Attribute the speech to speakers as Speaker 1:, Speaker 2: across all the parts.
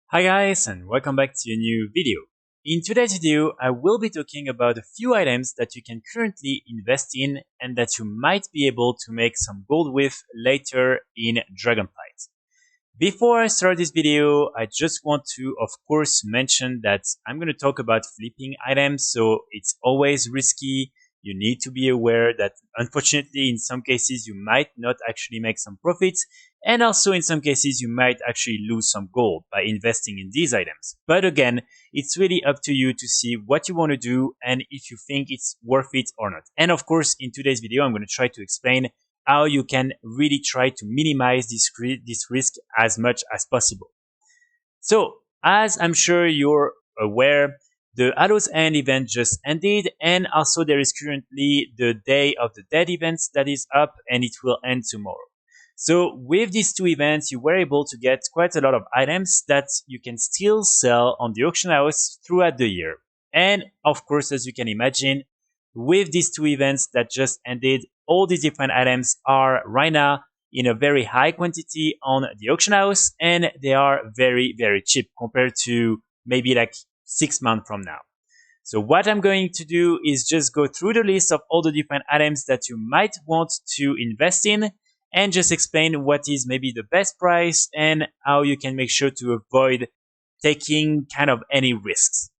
Speaker 1: Hi guys and welcome back to a new video. In today's video, I will be talking about a few items that you can currently invest in and that you might be able to make some gold with later in Dragonflight. Before I start this video, I just want to, of course, mention that I'm going to talk about flipping items, so it's always risky. You need to be aware that unfortunately, in some cases, you might not actually make some profits, and also in some cases, you might actually lose some gold by investing in these items. But again, it's really up to you to see what you want to do and if you think it's worth it or not. And of course, in today's video, I'm going to try to explain how you can really try to minimize this risk as much as possible. So, as I'm sure you're aware, the Hallow's End event just ended, and also there is currently the Day of the Dead event that is up, and it will end tomorrow. So with these two events, you were able to get quite a lot of items that you can still sell on the auction house throughout the year. And of course, as you can imagine, with these two events that just ended, all these different items are right now in a very high quantity on the auction house, and they are very, very cheap compared to maybe like 6 months from now. So what I'm going to do is just go through the list of all the different items that you might want to invest in and just explain what is maybe the best price and how you can make sure to avoid taking kind of any risks.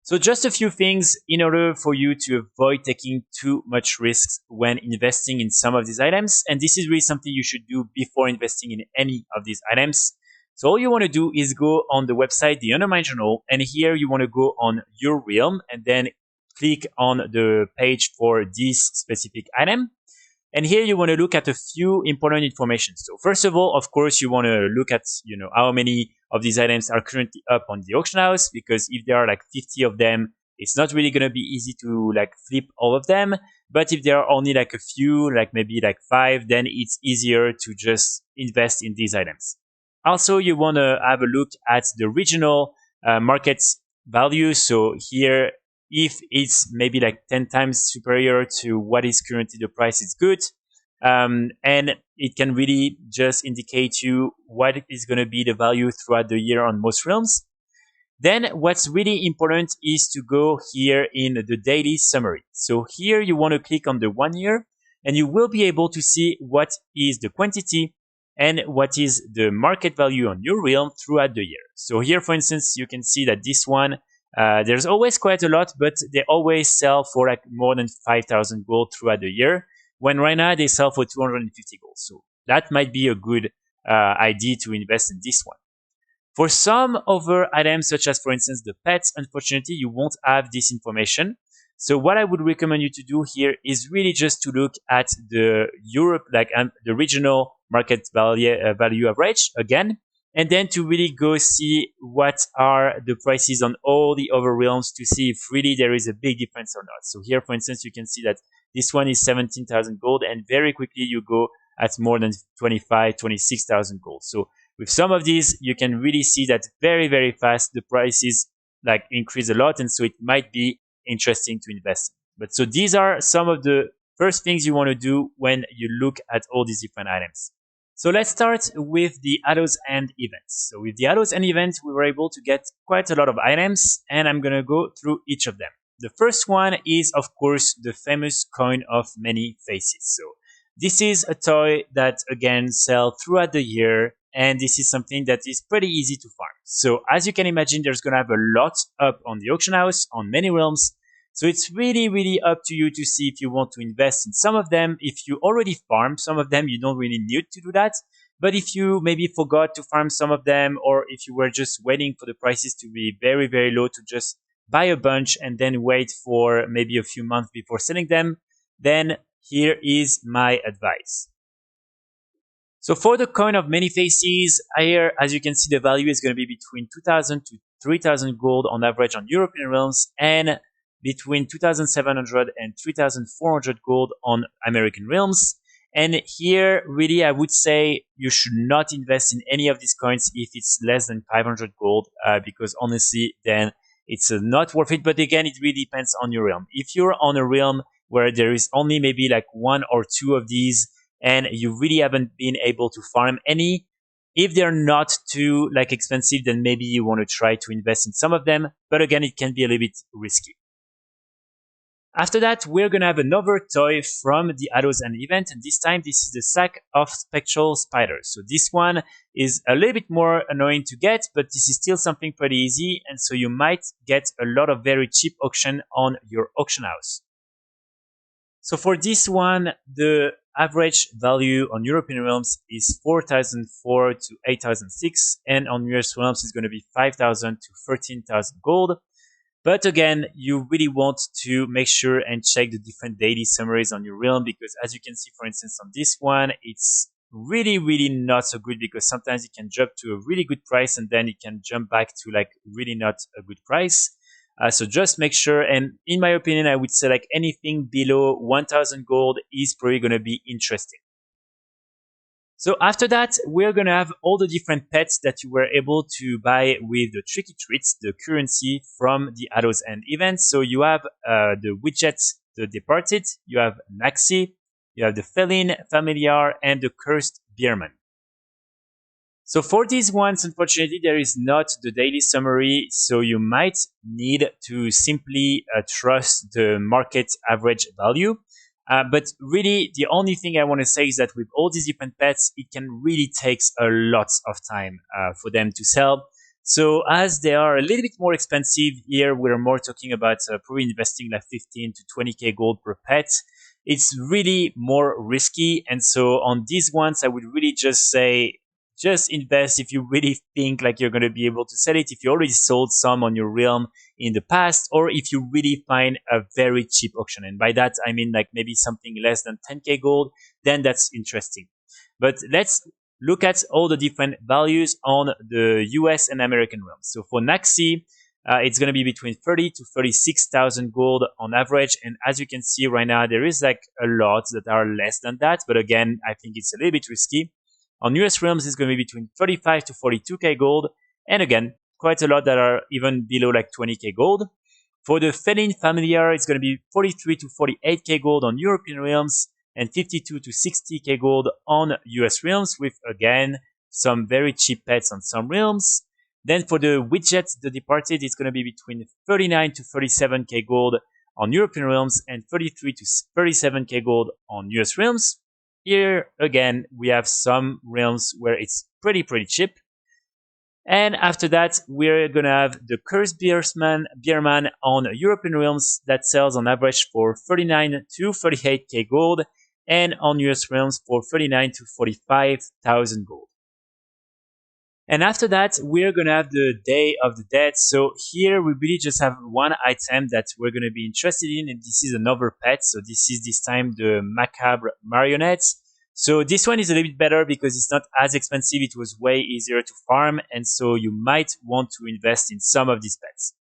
Speaker 1: So just a few things in order for you to avoid taking too much risks when investing in some of these items. And this is really something you should do before investing in any of these items. So all you want to do is go on the website, the Undermine Journal, and here you want to go on your realm and then click on the page for this specific item. And here you want to look at a few important information. So first of all, of course, you want to look at, how many of these items are currently up on the auction house, because if there are like 50 of them, it's not really going to be easy to like flip all of them. But if there are only like a few, like maybe like 5, then it's easier to just invest in these items. Also, you want to have a look at the regional market value. So here, if it's maybe like 10 times superior to what is currently the price, is good. And it can really just indicate you what is going to be the value throughout the year on most realms. Then what's really important is to go here in the daily summary. So here you want to click on the 1 year and you will be able to see what is the quantity and what is the market value on your realm throughout the year. So here, for instance, you can see that this one, there's always quite a lot, but they always sell for like more than 5,000 gold throughout the year, when right now they sell for 250 gold. So that might be a good idea to invest in this one. For some other items, such as, for instance, the pets, unfortunately, you won't have this information. So what I would recommend you to do here is really just to look at the Europe, like the regional market value average again, and then to really go see what are the prices on all the other realms to see if really there is a big difference or not. So here, for instance, you can see that this one is 17,000 gold, and very quickly you go at more than 25, 26,000 gold. So with some of these, you can really see that very, very fast the prices like increase a lot, and so it might be interesting to invest in. But so these are some of the first things you want to do when you look at all these different items. So let's start with the Hallow's End events. So with the Hallow's End event, we were able to get quite a lot of items, and I'm going to go through each of them. The first one is, of course, the famous coin of many faces. So this is a toy that, again, sells throughout the year, and this is something that is pretty easy to farm. So as you can imagine, there's going to have a lot up on the auction house on many realms. So it's really, really up to you to see if you want to invest in some of them. If you already farm some of them, you don't really need to do that. But if you maybe forgot to farm some of them, or if you were just waiting for the prices to be very, very low to just buy a bunch and then wait for maybe a few months before selling them, then here is my advice. So for the coin of many faces, here, as you can see, the value is going to be between 2,000 to 3,000 gold on average on European realms, and between 2,700 and 3,400 gold on American realms. And here, really, I would say you should not invest in any of these coins if it's less than 500 gold, because honestly, then it's not worth it. But again, it really depends on your realm. If you're on a realm where there is only maybe like 1 or 2 of these, and you really haven't been able to farm any, If they're not too like expensive, then maybe you want to try to invest in some of them. But again, it can be a little bit risky. After that, we're gonna have another toy from the Hallows event, and this time this is the sack of spectral spiders. So this one is a little bit more annoying to get, but this is still something pretty easy, and so you might get a lot of very cheap auction on your auction house. So for this one, the average value on European realms is 4,004 to 8,006, and on US realms is going to be 5,000 to 13,000 gold. But again, you really want to make sure and check the different daily summaries on your realm, because as you can see, for instance, on this one, it's really not so good, because sometimes it can drop to a really good price and then it can jump back to like really not a good price. So just make sure, and in my opinion, I would say like anything below 1,000 gold is probably going to be interesting. So after that, we're going to have all the different pets that you were able to buy with the Tricky Treats, the currency from the Hallows End event. So you have the Widget, the Departed, you have Naxi, you have the Feline, Familiar, and the Cursed Beerman. So for these ones, unfortunately, there is not the daily summary, so you might need to simply trust the market average value. But really, the only thing I want to say is that with all these different pets, it can really take a lot of time for them to sell. So as they are a little bit more expensive here, we're more talking about probably investing like 15 to 20k gold per pet. It's really more risky. And so on these ones, I would really just say, just invest if you really think like you're going to be able to sell it, if you already sold some on your realm in the past, or if you really find a very cheap auction. And by that, I mean like maybe something less than 10k gold, then that's interesting. But let's look at all the different values on the US and American realms. So for Naxi, it's going to be between 30 to 36,000 gold on average. And as you can see right now, there is like a lot that are less than that. But again, I think it's a little bit risky. On US realms, it's going to be between 35 to 42k gold. And again, quite a lot that are even below like 20k gold. For the Feline Familiar, it's going to be 43 to 48k gold on European realms and 52 to 60k gold on US realms, with again some very cheap pets on some realms. Then for the Widget, the Departed, it's going to be between 39 to 37k gold on European realms and 33 to 37k gold on US realms. Here, again, we have some realms where it's pretty cheap. And after that, we're going to have the Cursed Beerman on European realms that sells on average for 39 to 38k gold, and on US realms for 39 to 45,000 gold. And after that, we're going to have the Day of the Dead. So here we really just have one item that we're going to be interested in, and this is another pet. So this is this time the Macabre Marionette. So this one is a little bit better because it's not as expensive. It was way easier to farm, and so you might want to invest in some of these pets.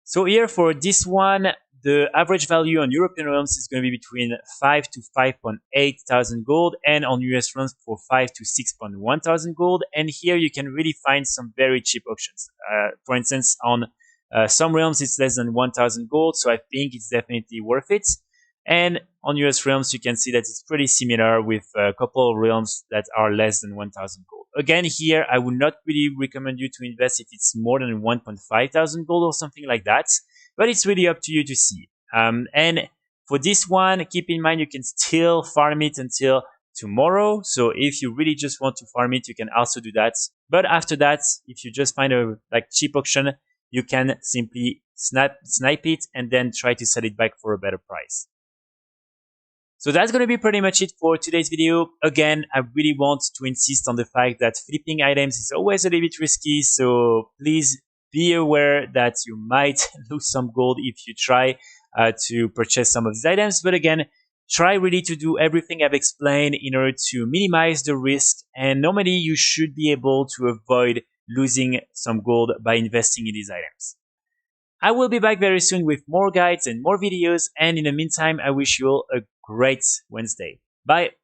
Speaker 1: So here for this one, the average value on European realms is going to be between 5 to 5.8 thousand gold, and on US realms for 5 to 6.1 thousand gold. And here you can really find some very cheap auctions. For instance, on some realms it's less than 1,000 gold, so I think it's definitely worth it. And on US realms, you can see that it's pretty similar with a couple of realms that are less than 1,000 gold. Again, here, I would not really recommend you to invest if it's more than 1.5 thousand gold or something like that, but it's really up to you to see. And for this one, keep in mind, you can still farm it until tomorrow. So if you really just want to farm it, you can also do that. But after that, if you just find a like cheap auction, you can simply snipe it and then try to sell it back for a better price. So that's going to be pretty much it for today's video. Again, I really want to insist on the fact that flipping items is always a little bit risky. So please be aware that you might lose some gold if you try to purchase some of these items. But again, try really to do everything I've explained in order to minimize the risk. And normally you should be able to avoid losing some gold by investing in these items. I will be back very soon with more guides and more videos. And in the meantime, I wish you all a great Wednesday. Bye.